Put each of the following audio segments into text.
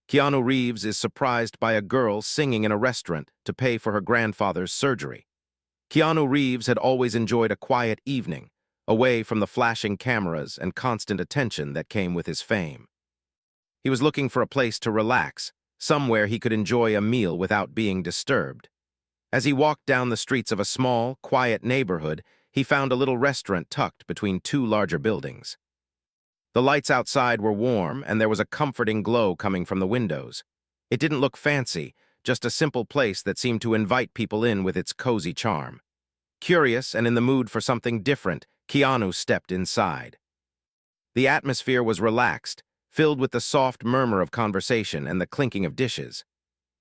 Keanu Reeves is surprised by a girl singing in a restaurant to pay for her grandfather's surgery. Keanu Reeves had always enjoyed a quiet evening, away from the flashing cameras and constant attention that came with his fame. He was looking for a place to relax, somewhere he could enjoy a meal without being disturbed. As he walked down the streets of a small, quiet neighborhood, he found a little restaurant tucked between two larger buildings. The lights outside were warm, and there was a comforting glow coming from the windows. It didn't look fancy, just a simple place that seemed to invite people in with its cozy charm. Curious and in the mood for something different, Keanu stepped inside. The atmosphere was relaxed, filled with the soft murmur of conversation and the clinking of dishes.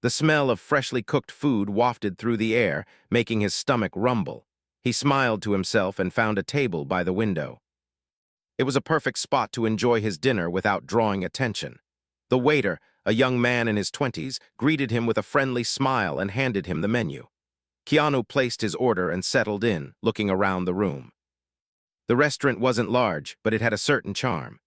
The smell of freshly cooked food wafted through the air, making his stomach rumble. He smiled to himself and found a table by the window. It was a perfect spot to enjoy his dinner without drawing attention. The waiter, a young man in his 20s, greeted him with a friendly smile and handed him the menu. Keanu placed his order and settled in, looking around the room. The restaurant wasn't large, but it had a certain charm.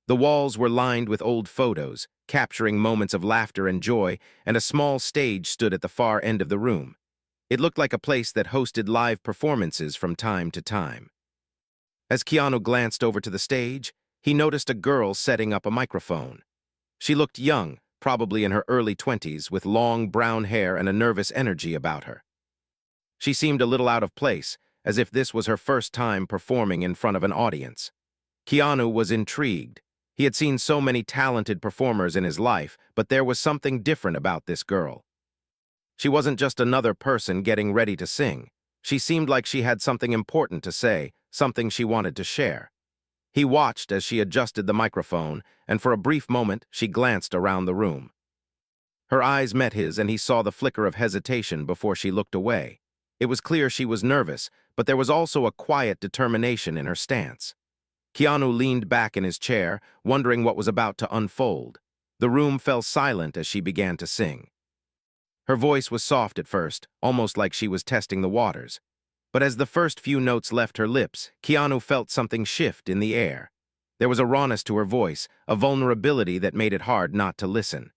The walls were lined with old photos, capturing moments of laughter and joy, and a small stage stood at the far end of the room. It looked like a place that hosted live performances from time to time. As Keanu glanced over to the stage, he noticed a girl setting up a microphone. She looked young, probably in her early 20s, with long brown hair and a nervous energy about her. She seemed a little out of place, as if this was her first time performing in front of an audience. Keanu was intrigued. He had seen so many talented performers in his life, but there was something different about this girl. She wasn't just another person getting ready to sing. She seemed like she had something important to say, something she wanted to share. He watched as she adjusted the microphone, and for a brief moment she glanced around the room. Her eyes met his, and he saw the flicker of hesitation before she looked away. It was clear she was nervous, but there was also a quiet determination in her stance. Keanu leaned back in his chair, wondering what was about to unfold. The room fell silent as she began to sing. Her voice was soft at first, almost like she was testing the waters. But as the first few notes left her lips, Keanu felt something shift in the air. There was a rawness to her voice, a vulnerability that made it hard not to listen.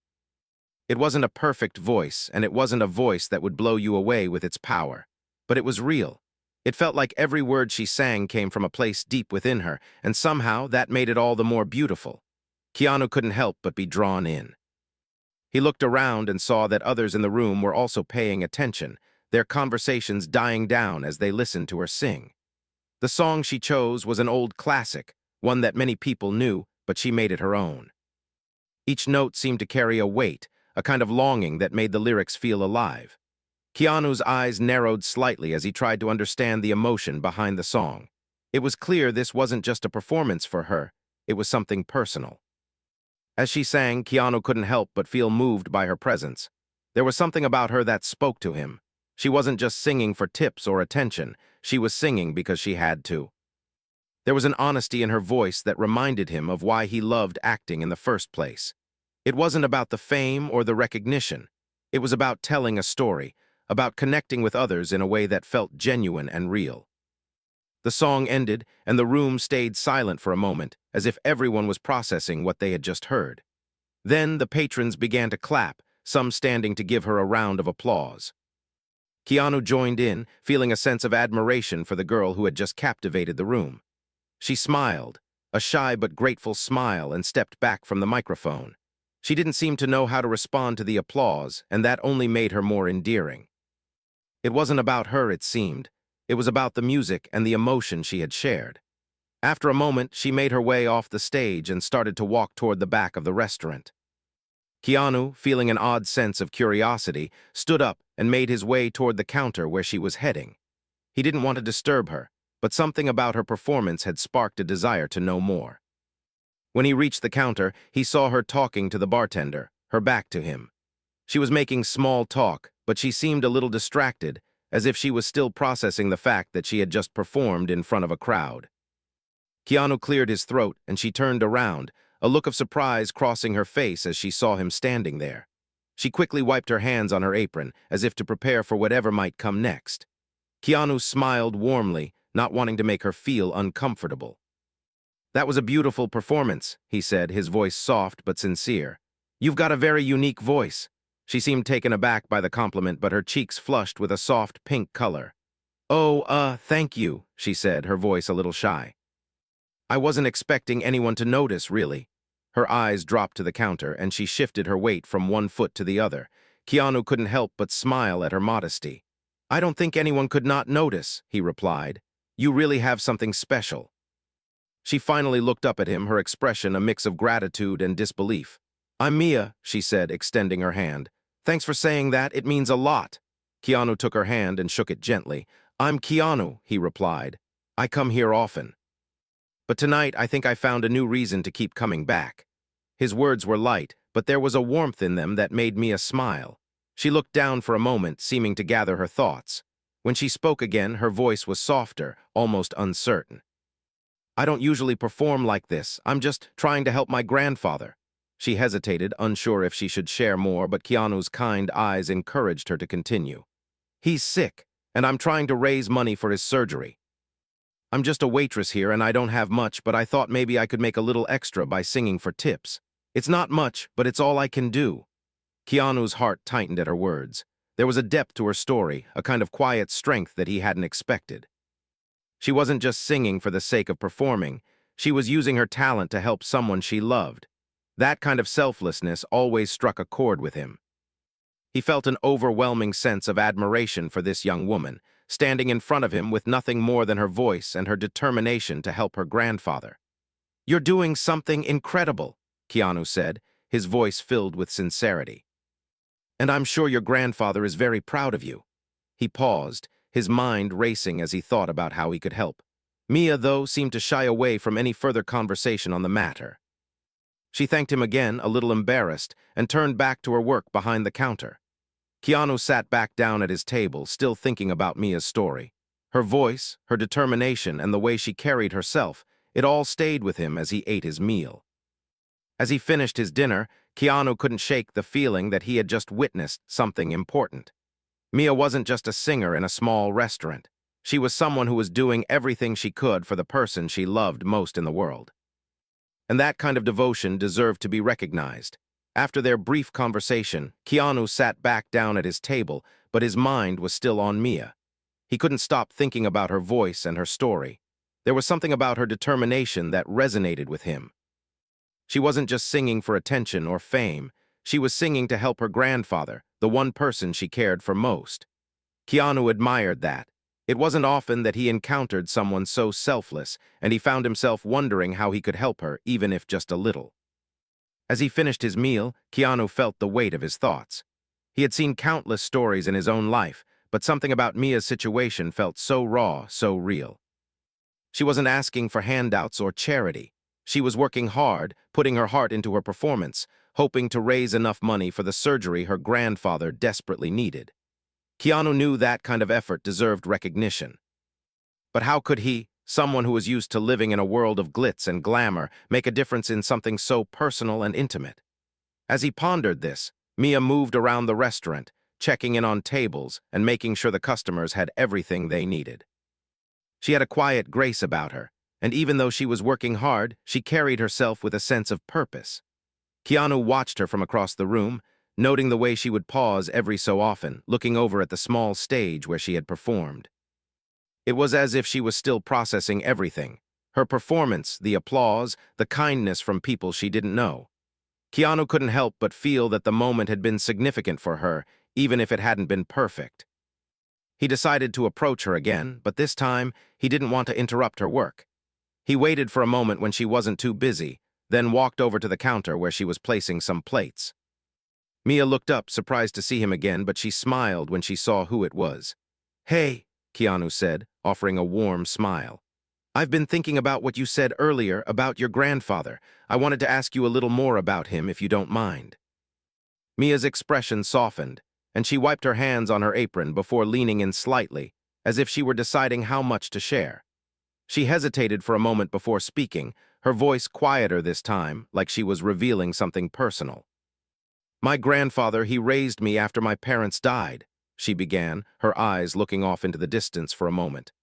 It wasn't a perfect voice, and it wasn't a voice that would blow you away with its power. But it was real. It felt like every word she sang came from a place deep within her, and somehow that made it all the more beautiful. Keanu couldn't help but be drawn in. He looked around and saw that others in the room were also paying attention, their conversations dying down as they listened to her sing. The song she chose was an old classic, one that many people knew, but she made it her own. Each note seemed to carry a weight, a kind of longing that made the lyrics feel alive. Keanu's eyes narrowed slightly as he tried to understand the emotion behind the song. It was clear this wasn't just a performance for her, it was something personal. As she sang, Keanu couldn't help but feel moved by her presence. There was something about her that spoke to him. She wasn't just singing for tips or attention, she was singing because she had to. There was an honesty in her voice that reminded him of why he loved acting in the first place. It wasn't about the fame or the recognition. It was about telling a story, about connecting with others in a way that felt genuine and real. The song ended, and the room stayed silent for a moment, as if everyone was processing what they had just heard. Then the patrons began to clap, some standing to give her a round of applause. Keanu joined in, feeling a sense of admiration for the girl who had just captivated the room. She smiled, a shy but grateful smile, and stepped back from the microphone. She didn't seem to know how to respond to the applause, and that only made her more endearing. It wasn't about her, it seemed. It was about the music and the emotion she had shared. After a moment, she made her way off the stage and started to walk toward the back of the restaurant. Keanu, feeling an odd sense of curiosity, stood up and made his way toward the counter where she was heading. He didn't want to disturb her, but something about her performance had sparked a desire to know more. When he reached the counter, he saw her talking to the bartender, her back to him. She was making small talk, but she seemed a little distracted, as if she was still processing the fact that she had just performed in front of a crowd. Keanu cleared his throat, and she turned around, a look of surprise crossing her face as she saw him standing there. She quickly wiped her hands on her apron, as if to prepare for whatever might come next. Keanu smiled warmly, not wanting to make her feel uncomfortable. "That was a beautiful performance," he said, his voice soft but sincere. You've got a very unique voice. She seemed taken aback by the compliment, but her cheeks flushed with a soft pink color. Oh, thank you, she said, her voice a little shy. I wasn't expecting anyone to notice, really. Her eyes dropped to the counter, and she shifted her weight from one foot to the other. Keanu couldn't help but smile at her modesty. I don't think anyone could not notice, he replied. You really have something special. She finally looked up at him, her expression a mix of gratitude and disbelief. I'm Mia, she said, extending her hand. Thanks for saying that, it means a lot. Keanu took her hand and shook it gently. I'm Keanu, he replied. I come here often. But tonight I think I found a new reason to keep coming back. His words were light, but there was a warmth in them that made Mia smile. She looked down for a moment, seeming to gather her thoughts. When she spoke again, her voice was softer, almost uncertain. I don't usually perform like this. I'm just trying to help my grandfather. She hesitated, unsure if she should share more, but Keanu's kind eyes encouraged her to continue. He's sick, and I'm trying to raise money for his surgery. I'm just a waitress here and I don't have much, but I thought maybe I could make a little extra by singing for tips. It's not much, but it's all I can do. Keanu's heart tightened at her words. There was a depth to her story, a kind of quiet strength that he hadn't expected. She wasn't just singing for the sake of performing. She was using her talent to help someone she loved. That kind of selflessness always struck a chord with him. He felt an overwhelming sense of admiration for this young woman, standing in front of him with nothing more than her voice and her determination to help her grandfather. You're doing something incredible, Keanu said, his voice filled with sincerity. And I'm sure your grandfather is very proud of you. He paused, his mind racing as he thought about how he could help. Mia, though, seemed to shy away from any further conversation on the matter. She thanked him again, a little embarrassed, and turned back to her work behind the counter. Keanu sat back down at his table, still thinking about Mia's story. Her voice, her determination, and the way she carried herself, it all stayed with him as he ate his meal. As he finished his dinner, Keanu couldn't shake the feeling that he had just witnessed something important. Mia wasn't just a singer in a small restaurant. She was someone who was doing everything she could for the person she loved most in the world. And that kind of devotion deserved to be recognized. After their brief conversation, Keanu sat back down at his table, but his mind was still on Mia. He couldn't stop thinking about her voice and her story. There was something about her determination that resonated with him. She wasn't just singing for attention or fame. She was singing to help her grandfather, the one person she cared for most. Keanu admired that. It wasn't often that he encountered someone so selfless, and he found himself wondering how he could help her, even if just a little. As he finished his meal, Keanu felt the weight of his thoughts. He had seen countless stories in his own life, but something about Mia's situation felt so raw, so real. She wasn't asking for handouts or charity. She was working hard, putting her heart into her performance, hoping to raise enough money for the surgery her grandfather desperately needed. Keanu knew that kind of effort deserved recognition. But how could he, someone who was used to living in a world of glitz and glamour, make a difference in something so personal and intimate? As he pondered this, Mia moved around the restaurant, checking in on tables and making sure the customers had everything they needed. She had a quiet grace about her, and even though she was working hard, she carried herself with a sense of purpose. Keanu watched her from across the room, noting the way she would pause every so often, looking over at the small stage where she had performed. It was as if she was still processing everything: her performance, the applause, the kindness from people she didn't know. Keanu couldn't help but feel that the moment had been significant for her, even if it hadn't been perfect. He decided to approach her again, but this time, he didn't want to interrupt her work. He waited for a moment when she wasn't too busy, then walked over to the counter where she was placing some plates. Mia looked up, surprised to see him again, but she smiled when she saw who it was. Hey, Keanu said, offering a warm smile. I've been thinking about what you said earlier about your grandfather. I wanted to ask you a little more about him, if you don't mind. Mia's expression softened, and she wiped her hands on her apron before leaning in slightly, as if she were deciding how much to share. She hesitated for a moment before speaking, her voice quieter this time, like she was revealing something personal. My grandfather, he raised me after my parents died, she began, her eyes looking off into the distance for a moment.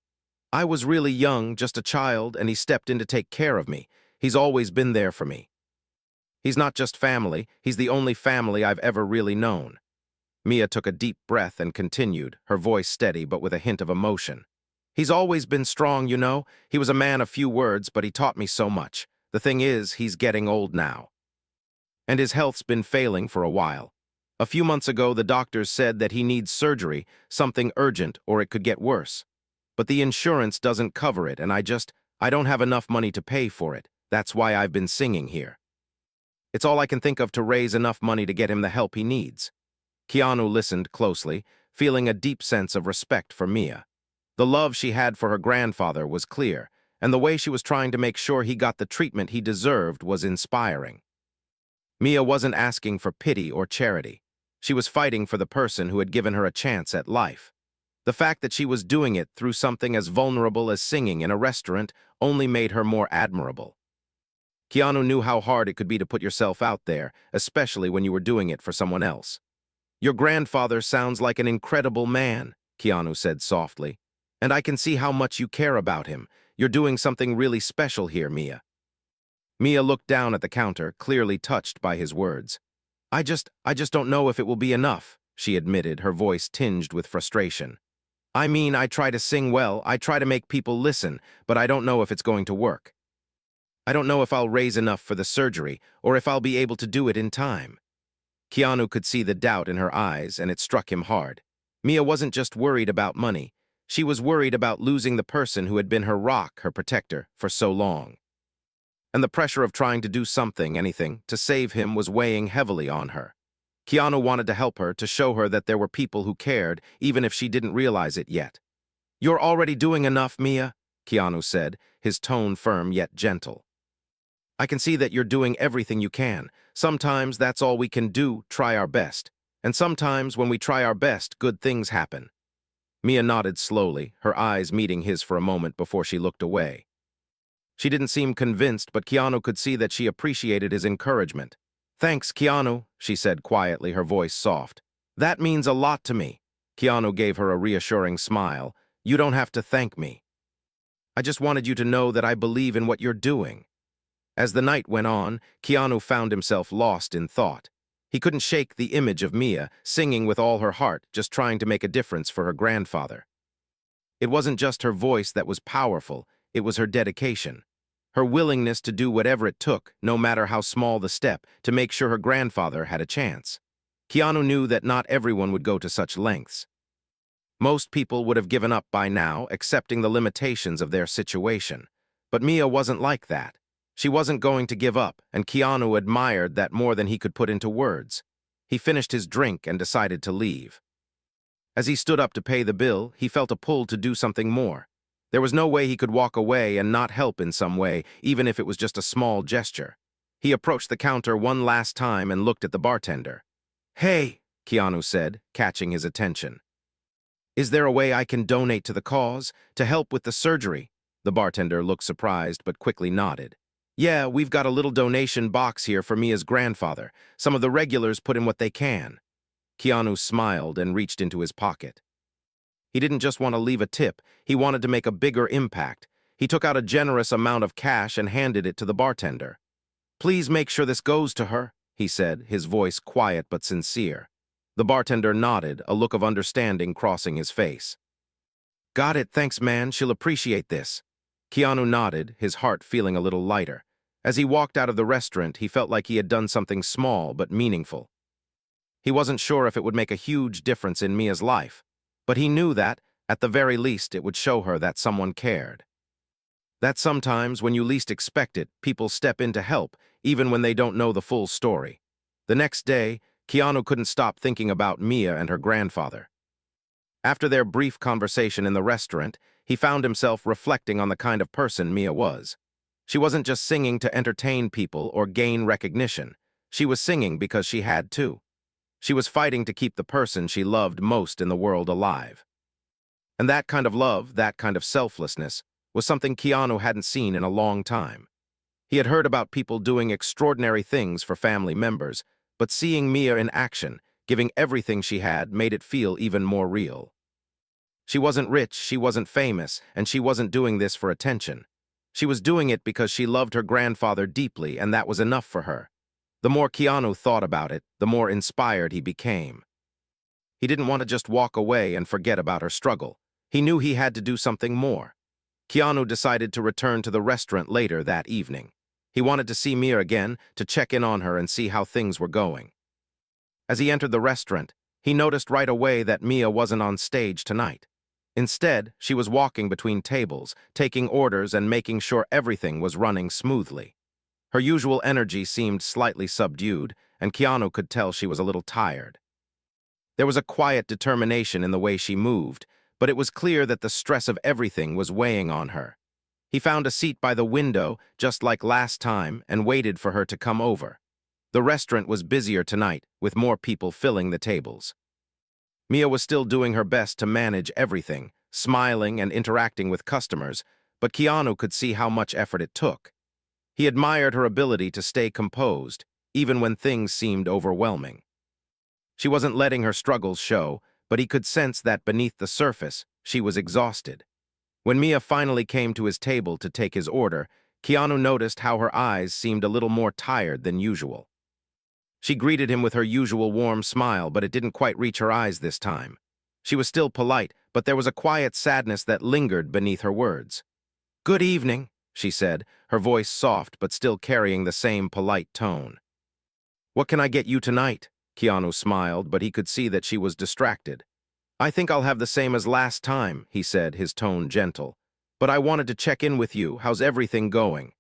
I was really young, just a child, and he stepped in to take care of me. He's always been there for me. He's not just family, he's the only family I've ever really known. Mia took a deep breath and continued, her voice steady but with a hint of emotion. He's always been strong, you know. He was a man of few words, but he taught me so much. The thing is, he's getting old now. And his health's been failing for a while. A few months ago, the doctors said that he needs surgery, something urgent, or it could get worse. But the insurance doesn't cover it, and I don't have enough money to pay for it. That's why I've been singing here. It's all I can think of to raise enough money to get him the help he needs. Keanu listened closely, feeling a deep sense of respect for Mia. The love she had for her grandfather was clear, and the way she was trying to make sure he got the treatment he deserved was inspiring. Mia wasn't asking for pity or charity. She was fighting for the person who had given her a chance at life. The fact that she was doing it through something as vulnerable as singing in a restaurant only made her more admirable. Keanu knew how hard it could be to put yourself out there, especially when you were doing it for someone else. "Your grandfather sounds like an incredible man," Keanu said softly. "And I can see how much you care about him. You're doing something really special here, Mia." Mia looked down at the counter, clearly touched by his words. I just don't know if it will be enough," she admitted, her voice tinged with frustration. "I mean, I try to sing well, I try to make people listen, but I don't know if it's going to work. I don't know if I'll raise enough for the surgery, or if I'll be able to do it in time." Keanu could see the doubt in her eyes, and it struck him hard. Mia wasn't just worried about money. She was worried about losing the person who had been her rock, her protector, for so long. And the pressure of trying to do something, anything, to save him was weighing heavily on her. Keanu wanted to help her, to show her that there were people who cared, even if she didn't realize it yet. "You're already doing enough, Mia," Keanu said, his tone firm yet gentle. "I can see that you're doing everything you can. Sometimes that's all we can do, try our best. And sometimes when we try our best, good things happen." Mia nodded slowly, her eyes meeting his for a moment before she looked away. She didn't seem convinced, but Keanu could see that she appreciated his encouragement. "Thanks, Keanu," she said quietly, her voice soft. "That means a lot to me." Keanu gave her a reassuring smile. "You don't have to thank me. I just wanted you to know that I believe in what you're doing." As the night went on, Keanu found himself lost in thought. He couldn't shake the image of Mia, singing with all her heart, just trying to make a difference for her grandfather. It wasn't just her voice that was powerful, it was her dedication. Her willingness to do whatever it took, no matter how small the step, to make sure her grandfather had a chance. Keanu knew that not everyone would go to such lengths. Most people would have given up by now, accepting the limitations of their situation. But Mia wasn't like that. She wasn't going to give up, and Keanu admired that more than he could put into words. He finished his drink and decided to leave. As he stood up to pay the bill, he felt a pull to do something more. There was no way he could walk away and not help in some way, even if it was just a small gesture. He approached the counter one last time and looked at the bartender. "Hey," Keanu said, catching his attention. "Is there a way I can donate to the cause, to help with the surgery?" The bartender looked surprised but quickly nodded. "Yeah, we've got a little donation box here for Mia's grandfather. Some of the regulars put in what they can." Keanu smiled and reached into his pocket. He didn't just want to leave a tip, he wanted to make a bigger impact. He took out a generous amount of cash and handed it to the bartender. "Please make sure this goes to her," he said, his voice quiet but sincere. The bartender nodded, a look of understanding crossing his face. "Got it, thanks man, she'll appreciate this." Keanu nodded, his heart feeling a little lighter. As he walked out of the restaurant, he felt like he had done something small but meaningful. He wasn't sure if it would make a huge difference in Mia's life, but he knew that, at the very least, it would show her that someone cared. That sometimes, when you least expect it, people step in to help, even when they don't know the full story. The next day, Keanu couldn't stop thinking about Mia and her grandfather. After their brief conversation in the restaurant, he found himself reflecting on the kind of person Mia was. She wasn't just singing to entertain people or gain recognition. She was singing because she had to. She was fighting to keep the person she loved most in the world alive. And that kind of love, that kind of selflessness, was something Keanu hadn't seen in a long time. He had heard about people doing extraordinary things for family members, but seeing Mia in action, giving everything she had, made it feel even more real. She wasn't rich, she wasn't famous, and she wasn't doing this for attention. She was doing it because she loved her grandfather deeply, and that was enough for her. The more Keanu thought about it, the more inspired he became. He didn't want to just walk away and forget about her struggle. He knew he had to do something more. Keanu decided to return to the restaurant later that evening. He wanted to see Mia again, to check in on her and see how things were going. As he entered the restaurant, he noticed right away that Mia wasn't on stage tonight. Instead, she was walking between tables, taking orders and making sure everything was running smoothly. Her usual energy seemed slightly subdued, and Keanu could tell she was a little tired. There was a quiet determination in the way she moved, but it was clear that the stress of everything was weighing on her. He found a seat by the window, just like last time, and waited for her to come over. The restaurant was busier tonight, with more people filling the tables. Mia was still doing her best to manage everything, smiling and interacting with customers, but Keanu could see how much effort it took. He admired her ability to stay composed, even when things seemed overwhelming. She wasn't letting her struggles show, but he could sense that beneath the surface, she was exhausted. When Mia finally came to his table to take his order, Keanu noticed how her eyes seemed a little more tired than usual. She greeted him with her usual warm smile, but it didn't quite reach her eyes this time. She was still polite, but there was a quiet sadness that lingered beneath her words. "Good evening," she said, her voice soft but still carrying the same polite tone. "What can I get you tonight?" Keanu smiled, but he could see that she was distracted. "I think I'll have the same as last time," he said, his tone gentle. "But I wanted to check in with you. How's everything going?"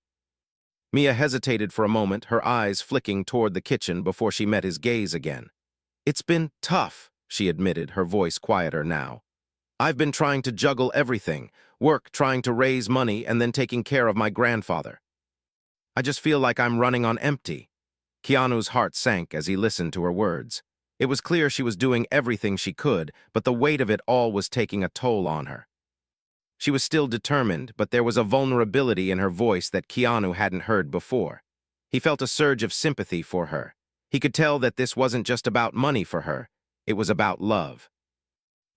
Mia hesitated for a moment, her eyes flicking toward the kitchen before she met his gaze again. "It's been tough," she admitted, her voice quieter now. "I've been trying to juggle everything, work, trying to raise money, and then taking care of my grandfather. I just feel like I'm running on empty." Keanu's heart sank as he listened to her words. It was clear she was doing everything she could, but the weight of it all was taking a toll on her. She was still determined, but there was a vulnerability in her voice that Keanu hadn't heard before. He felt a surge of sympathy for her. He could tell that this wasn't just about money for her, it was about love.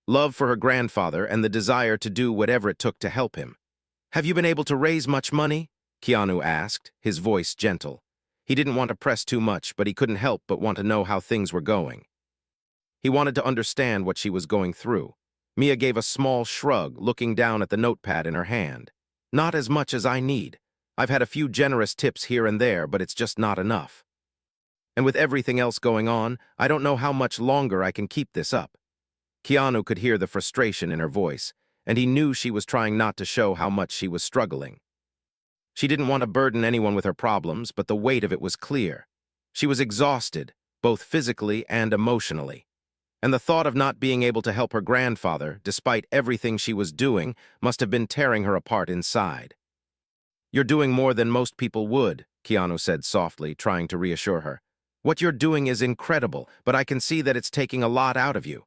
Love for her grandfather and the desire to do whatever it took to help him. "Have you been able to raise much money?" Keanu asked, his voice gentle. He didn't want to press too much, but he couldn't help but want to know how things were going. He wanted to understand what she was going through. Mia gave a small shrug, looking down at the notepad in her hand. "Not as much as I need. I've had a few generous tips here and there, but it's just not enough. And with everything else going on, I don't know how much longer I can keep this up." Keanu could hear the frustration in her voice, and he knew she was trying not to show how much she was struggling. She didn't want to burden anyone with her problems, but the weight of it was clear. She was exhausted, both physically and emotionally. And the thought of not being able to help her grandfather, despite everything she was doing, must have been tearing her apart inside. "You're doing more than most people would," Keanu said softly, trying to reassure her. "What you're doing is incredible, but I can see that it's taking a lot out of you."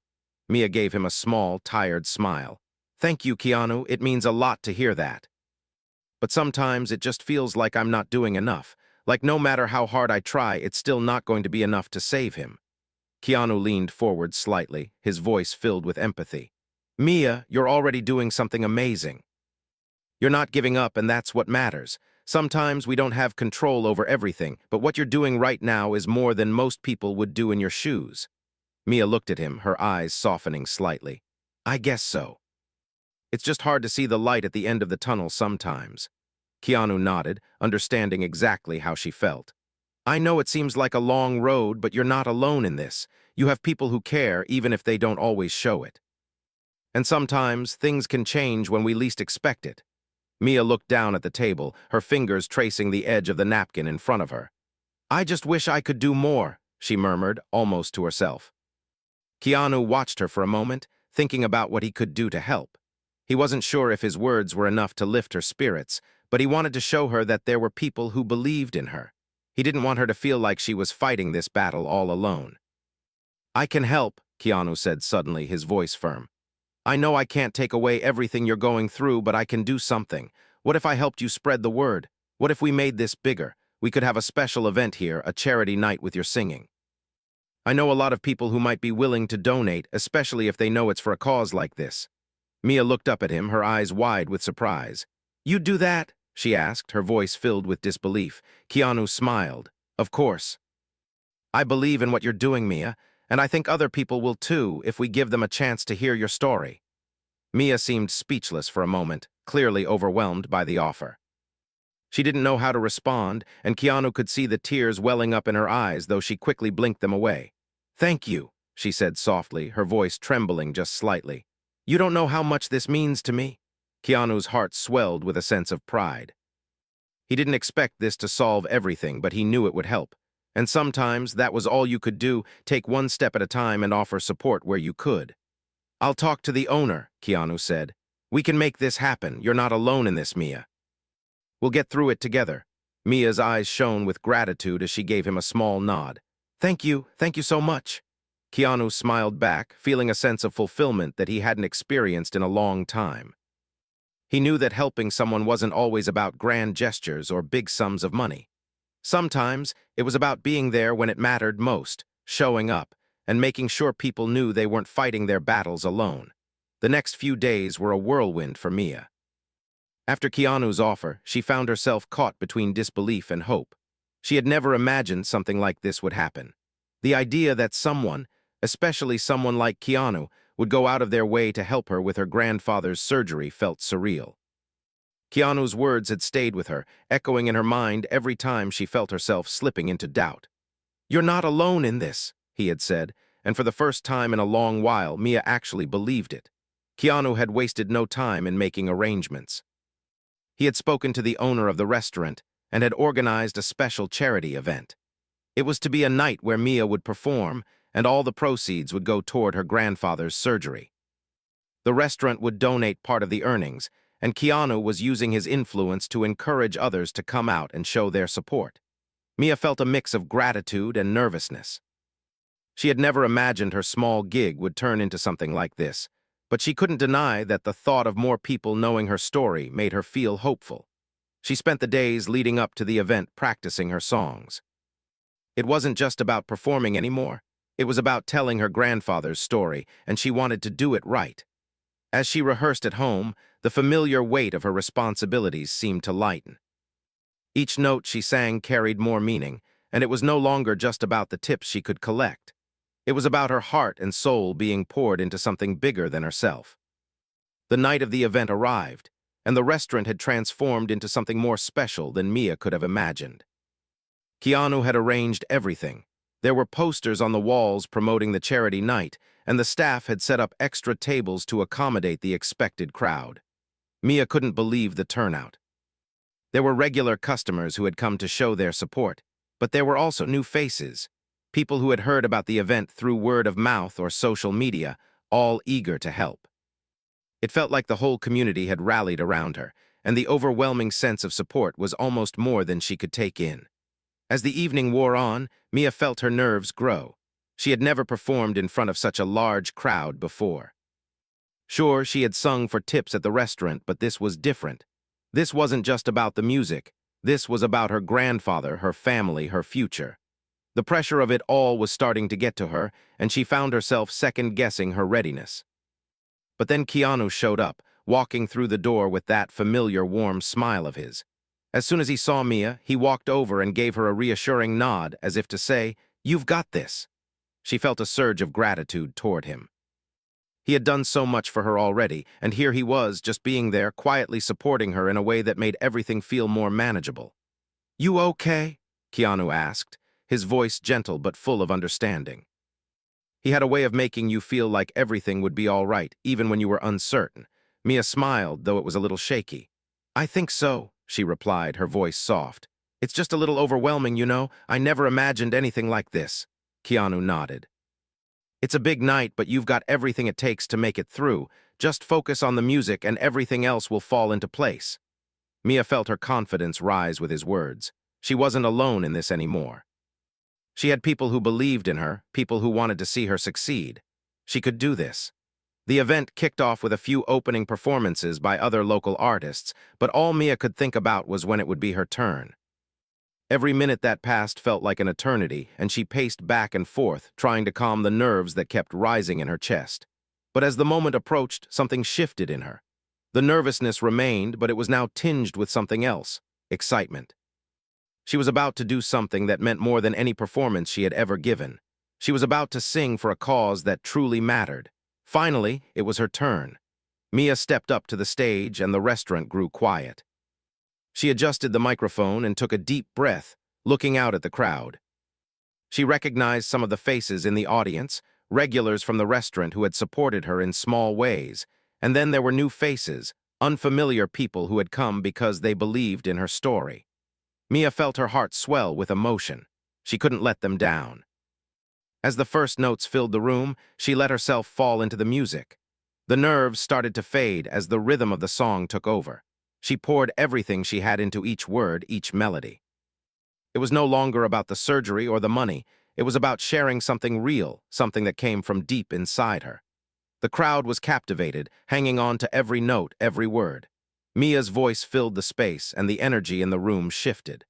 Mia gave him a small, tired smile. "Thank you, Keanu. It means a lot to hear that. But sometimes it just feels like I'm not doing enough, like no matter how hard I try, it's still not going to be enough to save him." Keanu leaned forward slightly, his voice filled with empathy. "Mia, you're already doing something amazing. You're not giving up, and that's what matters. Sometimes we don't have control over everything, but what you're doing right now is more than most people would do in your shoes." Mia looked at him, her eyes softening slightly. "I guess so. It's just hard to see the light at the end of the tunnel sometimes." Keanu nodded, understanding exactly how she felt. "I know it seems like a long road, but you're not alone in this. You have people who care, even if they don't always show it. And sometimes things can change when we least expect it." Mia looked down at the table, her fingers tracing the edge of the napkin in front of her. "I just wish I could do more," she murmured, almost to herself. Keanu watched her for a moment, thinking about what he could do to help. He wasn't sure if his words were enough to lift her spirits, but he wanted to show her that there were people who believed in her. He didn't want her to feel like she was fighting this battle all alone. "I can help," Keanu said suddenly, his voice firm. "I know I can't take away everything you're going through, but I can do something. What if I helped you spread the word? What if we made this bigger? We could have a special event here, a charity night with your singing. I know a lot of people who might be willing to donate, especially if they know it's for a cause like this." Mia looked up at him, her eyes wide with surprise. "You'd do that?" she asked, her voice filled with disbelief. Keanu smiled. "Of course." I believe in what you're doing, Mia, and I think other people will too if we give them a chance to hear your story. Mia seemed speechless for a moment, clearly overwhelmed by the offer. She didn't know how to respond, and Keanu could see the tears welling up in her eyes, though she quickly blinked them away. "Thank you," she said softly, her voice trembling just slightly. "You don't know how much this means to me." Keanu's heart swelled with a sense of pride. He didn't expect this to solve everything, but he knew it would help. And sometimes that was all you could do, take one step at a time and offer support where you could. "I'll talk to the owner," Keanu said. "We can make this happen. You're not alone in this, Mia. We'll get through it together." Mia's eyes shone with gratitude as she gave him a small nod. Thank you so much." Keanu smiled back, feeling a sense of fulfillment that he hadn't experienced in a long time. He knew that helping someone wasn't always about grand gestures or big sums of money. Sometimes it was about being there when it mattered most, showing up, and making sure people knew they weren't fighting their battles alone. The next few days were a whirlwind for Mia. After Keanu's offer, she found herself caught between disbelief and hope. She had never imagined something like this would happen. The idea that someone, especially someone like Keanu, would go out of their way to help her with her grandfather's surgery felt surreal. Keanu's words had stayed with her, echoing in her mind every time she felt herself slipping into doubt. "You're not alone in this," he had said, and for the first time in a long while, Mia actually believed it. Keanu had wasted no time in making arrangements. He had spoken to the owner of the restaurant and had organized a special charity event. It was to be a night where Mia would perform, and all the proceeds would go toward her grandfather's surgery. The restaurant would donate part of the earnings, and Keanu was using his influence to encourage others to come out and show their support. Mia felt a mix of gratitude and nervousness. She had never imagined her small gig would turn into something like this, but she couldn't deny that the thought of more people knowing her story made her feel hopeful. She spent the days leading up to the event practicing her songs. It wasn't just about performing anymore. It was about telling her grandfather's story, and she wanted to do it right. As she rehearsed at home, the familiar weight of her responsibilities seemed to lighten. Each note she sang carried more meaning, and it was no longer just about the tips she could collect. It was about her heart and soul being poured into something bigger than herself. The night of the event arrived, and the restaurant had transformed into something more special than Mia could have imagined. Keanu had arranged everything. There were posters on the walls promoting the charity night, and the staff had set up extra tables to accommodate the expected crowd. Mia couldn't believe the turnout. There were regular customers who had come to show their support, but there were also new faces, people who had heard about the event through word of mouth or social media, all eager to help. It felt like the whole community had rallied around her, and the overwhelming sense of support was almost more than she could take in. As the evening wore on, Mia felt her nerves grow. She had never performed in front of such a large crowd before. Sure, she had sung for tips at the restaurant, but this was different. This wasn't just about the music. This was about her grandfather, her family, her future. The pressure of it all was starting to get to her, and she found herself second-guessing her readiness. But then Keanu showed up, walking through the door with that familiar warm smile of his. As soon as he saw Mia, he walked over and gave her a reassuring nod, as if to say, "You've got this." She felt a surge of gratitude toward him. He had done so much for her already, and here he was, just being there, quietly supporting her in a way that made everything feel more manageable. "You okay?" Keanu asked, his voice gentle but full of understanding. He had a way of making you feel like everything would be all right, even when you were uncertain. Mia smiled, though it was a little shaky. "I think so," she replied, her voice soft. "It's just a little overwhelming, you know. I never imagined anything like this." Keanu nodded. "It's a big night, but you've got everything it takes to make it through. Just focus on the music and everything else will fall into place." Mia felt her confidence rise with his words. She wasn't alone in this anymore. She had people who believed in her, people who wanted to see her succeed. She could do this. The event kicked off with a few opening performances by other local artists, but all Mia could think about was when it would be her turn. Every minute that passed felt like an eternity, and she paced back and forth, trying to calm the nerves that kept rising in her chest. But as the moment approached, something shifted in her. The nervousness remained, but it was now tinged with something else: excitement. She was about to do something that meant more than any performance she had ever given. She was about to sing for a cause that truly mattered. Finally, it was her turn. Mia stepped up to the stage and the restaurant grew quiet. She adjusted the microphone and took a deep breath, looking out at the crowd. She recognized some of the faces in the audience, regulars from the restaurant who had supported her in small ways, and then there were new faces, unfamiliar people who had come because they believed in her story. Mia felt her heart swell with emotion. She couldn't let them down. As the first notes filled the room, she let herself fall into the music. The nerves started to fade as the rhythm of the song took over. She poured everything she had into each word, each melody. It was no longer about the surgery or the money. It was about sharing something real, something that came from deep inside her. The crowd was captivated, hanging on to every note, every word. Mia's voice filled the space, and the energy in the room shifted.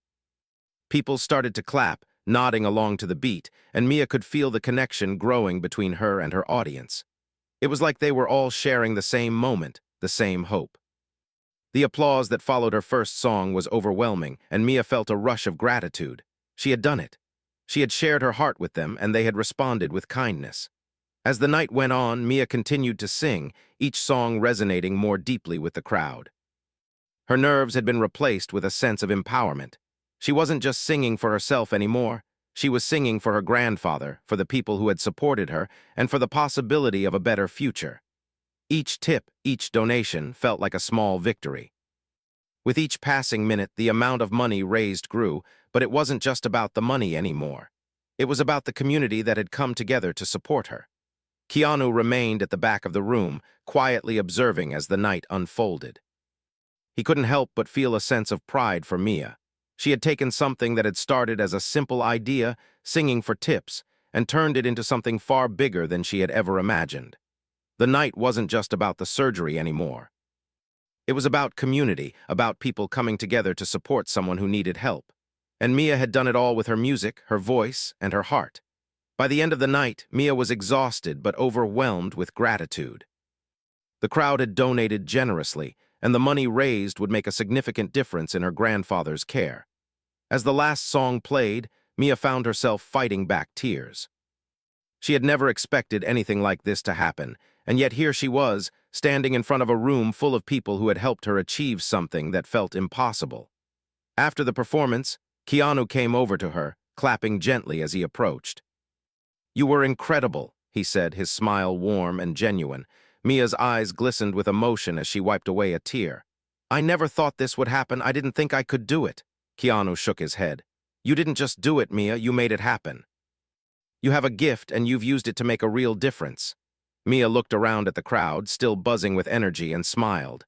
People started to clap, nodding along to the beat, and Mia could feel the connection growing between her and her audience. It was like they were all sharing the same moment, the same hope. The applause that followed her first song was overwhelming, and Mia felt a rush of gratitude. She had done it. She had shared her heart with them, and they had responded with kindness. As the night went on, Mia continued to sing, each song resonating more deeply with the crowd. Her nerves had been replaced with a sense of empowerment. She wasn't just singing for herself anymore. She was singing for her grandfather, for the people who had supported her, and for the possibility of a better future. Each tip, each donation felt like a small victory. With each passing minute, the amount of money raised grew, but it wasn't just about the money anymore. It was about the community that had come together to support her. Keanu remained at the back of the room, quietly observing as the night unfolded. He couldn't help but feel a sense of pride for Mia. She had taken something that had started as a simple idea, singing for tips, and turned it into something far bigger than she had ever imagined. The night wasn't just about the surgery anymore. It was about community, about people coming together to support someone who needed help. And Mia had done it all with her music, her voice, and her heart. By the end of the night, Mia was exhausted but overwhelmed with gratitude. The crowd had donated generously, and the money raised would make a significant difference in her grandfather's care. As the last song played, Mia found herself fighting back tears. She had never expected anything like this to happen, and yet here she was, standing in front of a room full of people who had helped her achieve something that felt impossible. After the performance, Keanu came over to her, clapping gently as he approached. "You were incredible," he said, his smile warm and genuine. Mia's eyes glistened with emotion as she wiped away a tear. "I never thought this would happen. I didn't think I could do it." Keanu shook his head. "You didn't just do it, Mia, you made it happen. You have a gift and you've used it to make a real difference." Mia looked around at the crowd, still buzzing with energy, and smiled.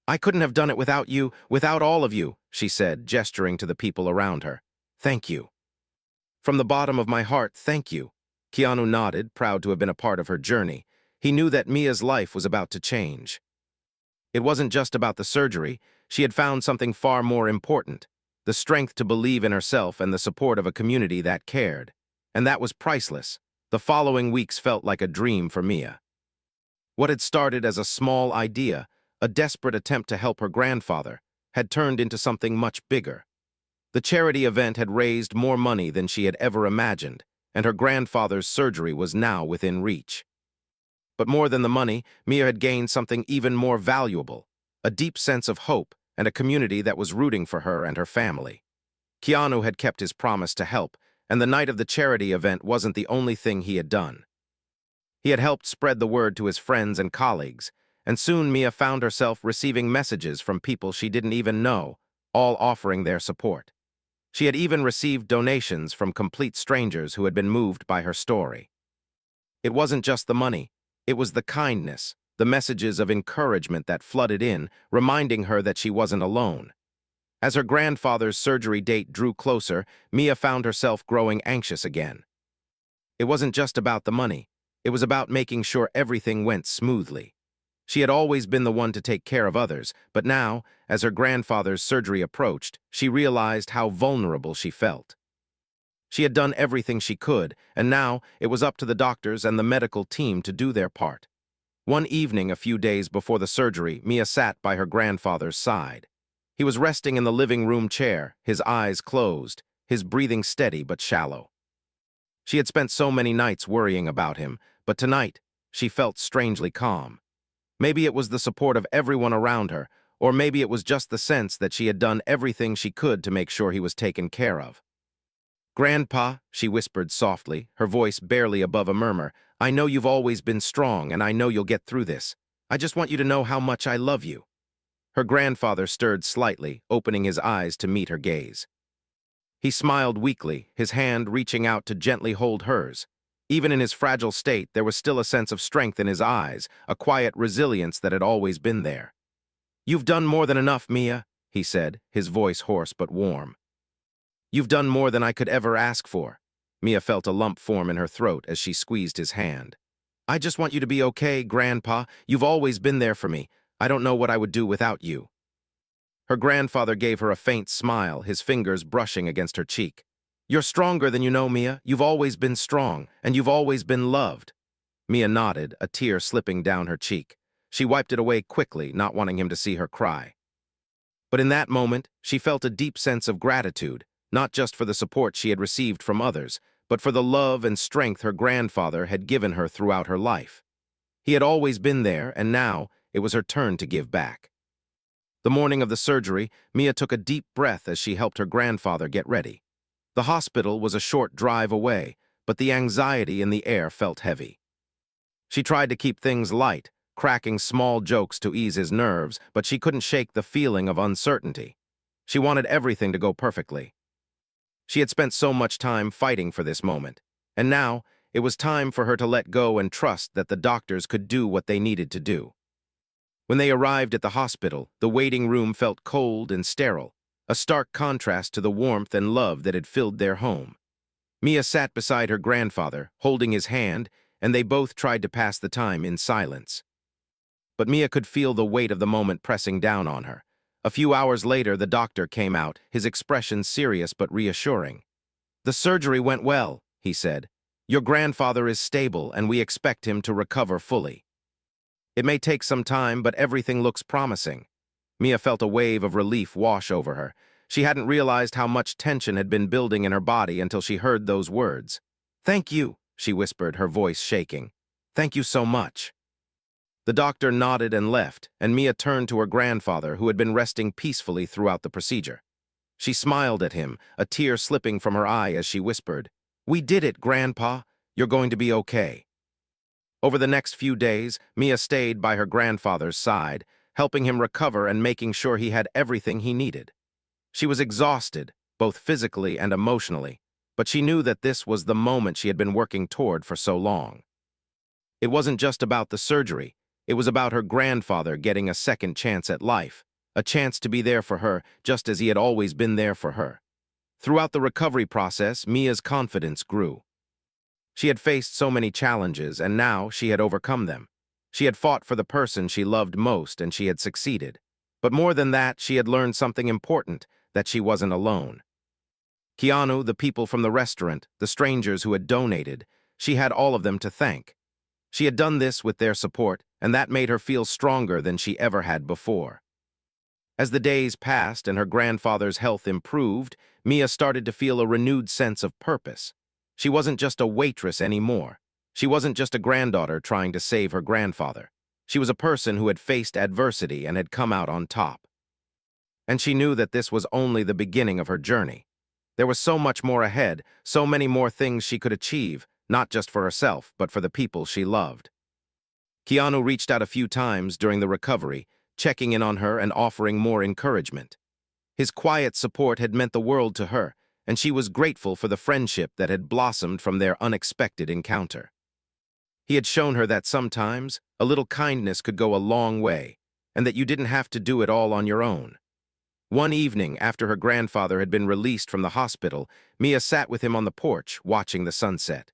"I couldn't have done it without you, without all of you," she said, gesturing to the people around her. "Thank you. From the bottom of my heart, thank you." Keanu nodded, proud to have been a part of her journey. He knew that Mia's life was about to change. It wasn't just about the surgery. She had found something far more important, the strength to believe in herself and the support of a community that cared. And that was priceless. The following weeks felt like a dream for Mia. What had started as a small idea, a desperate attempt to help her grandfather, had turned into something much bigger. The charity event had raised more money than she had ever imagined, and her grandfather's surgery was now within reach. But more than the money, Mia had gained something even more valuable, a deep sense of hope and a community that was rooting for her and her family. Keanu had kept his promise to help, and the night of the charity event wasn't the only thing he had done. He had helped spread the word to his friends and colleagues, and soon Mia found herself receiving messages from people she didn't even know, all offering their support. She had even received donations from complete strangers who had been moved by her story. It wasn't just the money, it was the kindness, the messages of encouragement that flooded in, reminding her that she wasn't alone. As her grandfather's surgery date drew closer, Mia found herself growing anxious again. It wasn't just about the money. It was about making sure everything went smoothly. She had always been the one to take care of others, but now, as her grandfather's surgery approached, she realized how vulnerable she felt. She had done everything she could, and now it was up to the doctors and the medical team to do their part. One evening, a few days before the surgery, Mia sat by her grandfather's side. He was resting in the living room chair, his eyes closed, his breathing steady but shallow. She had spent so many nights worrying about him, but tonight she felt strangely calm. Maybe it was the support of everyone around her, or maybe it was just the sense that she had done everything she could to make sure he was taken care of. "Grandpa," she whispered softly, her voice barely above a murmur, "I know you've always been strong, and I know you'll get through this. I just want you to know how much I love you." Her grandfather stirred slightly, opening his eyes to meet her gaze. He smiled weakly, his hand reaching out to gently hold hers. Even in his fragile state, there was still a sense of strength in his eyes, a quiet resilience that had always been there. "You've done more than enough, Mia," he said, his voice hoarse but warm. "You've done more than I could ever ask for." Mia felt a lump form in her throat as she squeezed his hand. "I just want you to be okay, Grandpa. You've always been there for me. I don't know what I would do without you." Her grandfather gave her a faint smile, his fingers brushing against her cheek. "You're stronger than you know, Mia. You've always been strong, and you've always been loved." Mia nodded, a tear slipping down her cheek. She wiped it away quickly, not wanting him to see her cry. But in that moment, she felt a deep sense of gratitude, not just for the support she had received from others, but for the love and strength her grandfather had given her throughout her life. He had always been there, and now it was her turn to give back. The morning of the surgery, Mia took a deep breath as she helped her grandfather get ready. The hospital was a short drive away, but the anxiety in the air felt heavy. She tried to keep things light, cracking small jokes to ease his nerves, but she couldn't shake the feeling of uncertainty. She wanted everything to go perfectly. She had spent so much time fighting for this moment, and now it was time for her to let go and trust that the doctors could do what they needed to do. When they arrived at the hospital, the waiting room felt cold and sterile, a stark contrast to the warmth and love that had filled their home. Mia sat beside her grandfather, holding his hand, and they both tried to pass the time in silence. But Mia could feel the weight of the moment pressing down on her. A few hours later, the doctor came out, his expression serious but reassuring. "The surgery went well," he said. "Your grandfather is stable, and we expect him to recover fully. It may take some time, but everything looks promising." Mia felt a wave of relief wash over her. She hadn't realized how much tension had been building in her body until she heard those words. "Thank you," she whispered, her voice shaking. "Thank you so much." The doctor nodded and left, and Mia turned to her grandfather, who had been resting peacefully throughout the procedure. She smiled at him, a tear slipping from her eye as she whispered, "We did it, Grandpa. You're going to be okay." Over the next few days, Mia stayed by her grandfather's side, helping him recover and making sure he had everything he needed. She was exhausted, both physically and emotionally, but she knew that this was the moment she had been working toward for so long. It wasn't just about the surgery. It was about her grandfather getting a second chance at life, a chance to be there for her just as he had always been there for her. Throughout the recovery process, Mia's confidence grew. She had faced so many challenges, and now she had overcome them. She had fought for the person she loved most, and she had succeeded. But more than that, she had learned something important, that she wasn't alone. Keanu, the people from the restaurant, the strangers who had donated, she had all of them to thank. She had done this with their support, and that made her feel stronger than she ever had before. As the days passed and her grandfather's health improved, Mia started to feel a renewed sense of purpose. She wasn't just a waitress anymore. She wasn't just a granddaughter trying to save her grandfather. She was a person who had faced adversity and had come out on top. And she knew that this was only the beginning of her journey. There was so much more ahead, so many more things she could achieve, not just for herself, but for the people she loved. Keanu reached out a few times during the recovery, checking in on her and offering more encouragement. His quiet support had meant the world to her, and she was grateful for the friendship that had blossomed from their unexpected encounter. He had shown her that sometimes a little kindness could go a long way, and that you didn't have to do it all on your own. One evening, after her grandfather had been released from the hospital, Mia sat with him on the porch, watching the sunset.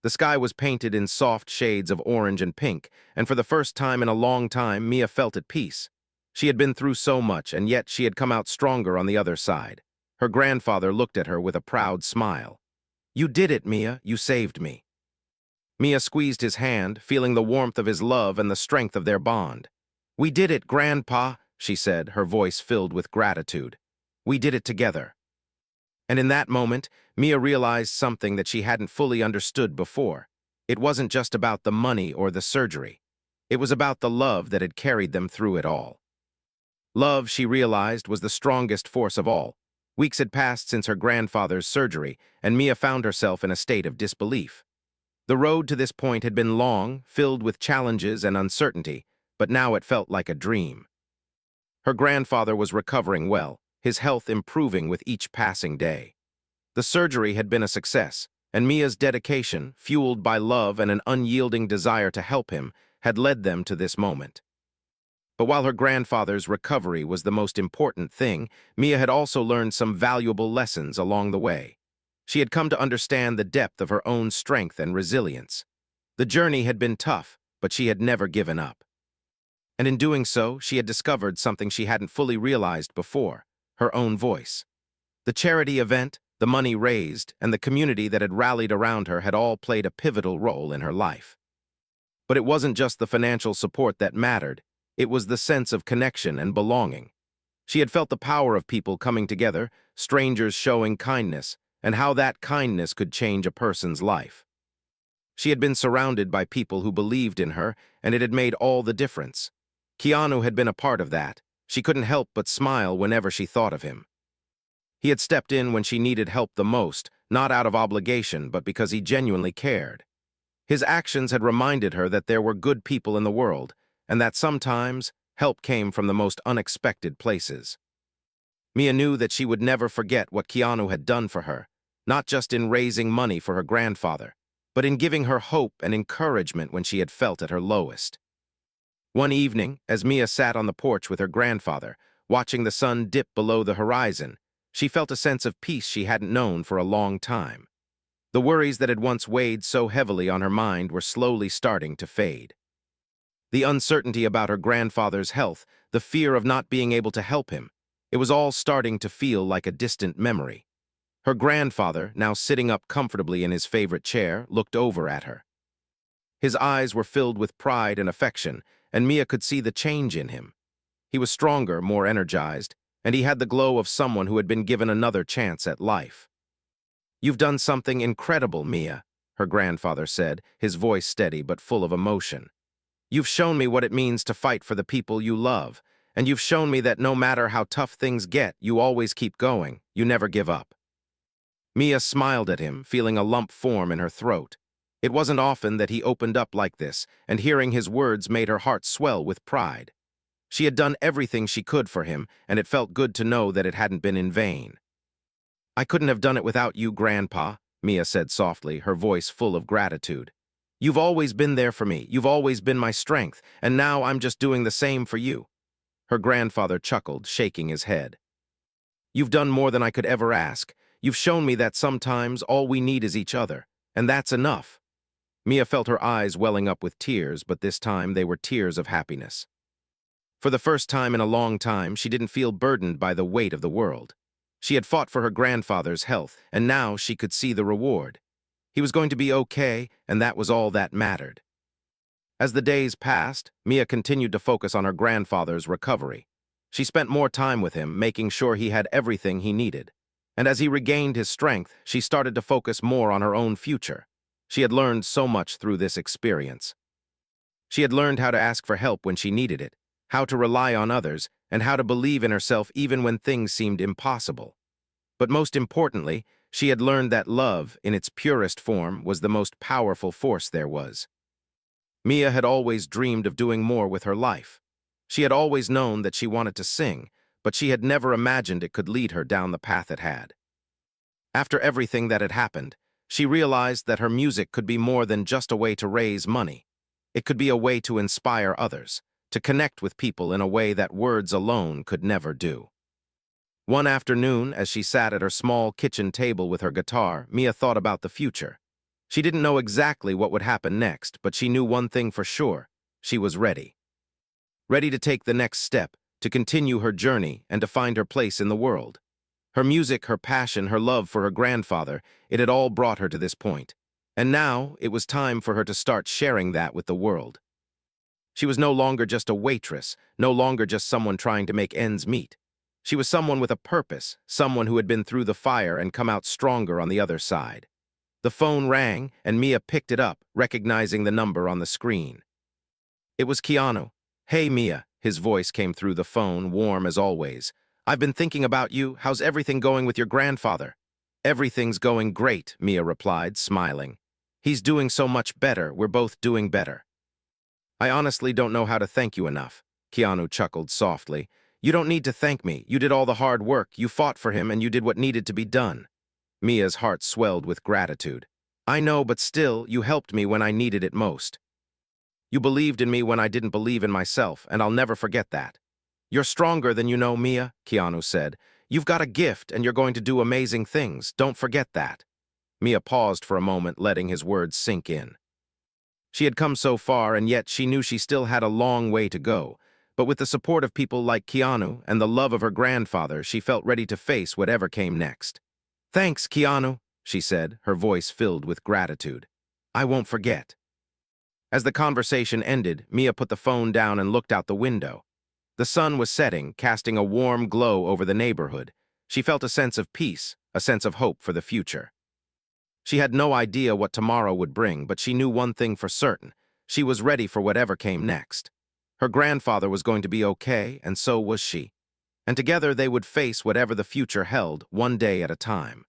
The sky was painted in soft shades of orange and pink, and for the first time in a long time, Mia felt at peace. She had been through so much, and yet she had come out stronger on the other side. Her grandfather looked at her with a proud smile. "You did it, Mia. You saved me." Mia squeezed his hand, feeling the warmth of his love and the strength of their bond. "We did it, Grandpa," she said, her voice filled with gratitude. We did it together. And in that moment, Mia realized something that she hadn't fully understood before. It wasn't just about the money or the surgery. It was about the love that had carried them through it all. Love, she realized, was the strongest force of all. Weeks had passed since her grandfather's surgery, and Mia found herself in a state of disbelief. The road to this point had been long, filled with challenges and uncertainty, but now it felt like a dream. Her grandfather was recovering well, his health improving with each passing day. The surgery had been a success, and Mia's dedication, fueled by love and an unyielding desire to help him, had led them to this moment. But while her grandfather's recovery was the most important thing, Mia had also learned some valuable lessons along the way. She had come to understand the depth of her own strength and resilience. The journey had been tough, but she had never given up. And in doing so, she had discovered something she hadn't fully realized before: her own voice. The charity event, the money raised, and the community that had rallied around her had all played a pivotal role in her life. But it wasn't just the financial support that mattered. It was the sense of connection and belonging. She had felt the power of people coming together, strangers showing kindness, and how that kindness could change a person's life. She had been surrounded by people who believed in her, and it had made all the difference. Keanu had been a part of that. She couldn't help but smile whenever she thought of him. He had stepped in when she needed help the most, not out of obligation, but because he genuinely cared. His actions had reminded her that there were good people in the world, and that sometimes help came from the most unexpected places. Mia knew that she would never forget what Keanu had done for her, not just in raising money for her grandfather, but in giving her hope and encouragement when she had felt at her lowest. One evening, as Mia sat on the porch with her grandfather, watching the sun dip below the horizon, she felt a sense of peace she hadn't known for a long time. The worries that had once weighed so heavily on her mind were slowly starting to fade. The uncertainty about her grandfather's health, the fear of not being able to help him, it was all starting to feel like a distant memory. Her grandfather, now sitting up comfortably in his favorite chair, looked over at her. His eyes were filled with pride and affection, and Mia could see the change in him. He was stronger, more energized, and he had the glow of someone who had been given another chance at life. "You've done something incredible, Mia," her grandfather said, his voice steady but full of emotion. "You've shown me what it means to fight for the people you love, and you've shown me that no matter how tough things get, you always keep going, you never give up." Mia smiled at him, feeling a lump form in her throat. It wasn't often that he opened up like this, and hearing his words made her heart swell with pride. She had done everything she could for him, and it felt good to know that it hadn't been in vain. "I couldn't have done it without you, Grandpa," Mia said softly, her voice full of gratitude. "You've always been there for me, you've always been my strength, and now I'm just doing the same for you." Her grandfather chuckled, shaking his head. "You've done more than I could ever ask. You've shown me that sometimes all we need is each other, and that's enough." Mia felt her eyes welling up with tears, but this time they were tears of happiness. For the first time in a long time, she didn't feel burdened by the weight of the world. She had fought for her grandfather's health, and now she could see the reward. He was going to be okay, and that was all that mattered. As the days passed, Mia continued to focus on her grandfather's recovery. She spent more time with him, making sure he had everything he needed. And as he regained his strength, she started to focus more on her own future. She had learned so much through this experience. She had learned how to ask for help when she needed it, how to rely on others, and how to believe in herself even when things seemed impossible. But most importantly, she had learned that love, in its purest form, was the most powerful force there was. Mia had always dreamed of doing more with her life. She had always known that she wanted to sing, but she had never imagined it could lead her down the path it had. After everything that had happened, she realized that her music could be more than just a way to raise money. It could be a way to inspire others, to connect with people in a way that words alone could never do. One afternoon, as she sat at her small kitchen table with her guitar, Mia thought about the future. She didn't know exactly what would happen next, but she knew one thing for sure: she was ready. Ready to take the next step, to continue her journey, and to find her place in the world. Her music, her passion, her love for her grandfather, it had all brought her to this point. And now, it was time for her to start sharing that with the world. She was no longer just a waitress, no longer just someone trying to make ends meet. She was someone with a purpose, someone who had been through the fire and come out stronger on the other side. The phone rang, and Mia picked it up, recognizing the number on the screen. It was Keanu. "Hey, Mia," his voice came through the phone, warm as always. "I've been thinking about you. How's everything going with your grandfather?" "Everything's going great," Mia replied, smiling. "He's doing so much better. We're both doing better." "I honestly don't know how to thank you enough," Keanu chuckled softly. "You don't need to thank me. You did all the hard work. You fought for him, and you did what needed to be done." Mia's heart swelled with gratitude. "I know, but still, you helped me when I needed it most. You believed in me when I didn't believe in myself, and I'll never forget that." "You're stronger than you know, Mia," Keanu said. "You've got a gift, and you're going to do amazing things. Don't forget that." Mia paused for a moment, letting his words sink in. She had come so far, and yet she knew she still had a long way to go. But with the support of people like Keanu and the love of her grandfather, she felt ready to face whatever came next. "Thanks, Keanu," she said, her voice filled with gratitude. "I won't forget." As the conversation ended, Mia put the phone down and looked out the window. The sun was setting, casting a warm glow over the neighborhood. She felt a sense of peace, a sense of hope for the future. She had no idea what tomorrow would bring, but she knew one thing for certain. She was ready for whatever came next. Her grandfather was going to be okay, and so was she. And together they would face whatever the future held, one day at a time.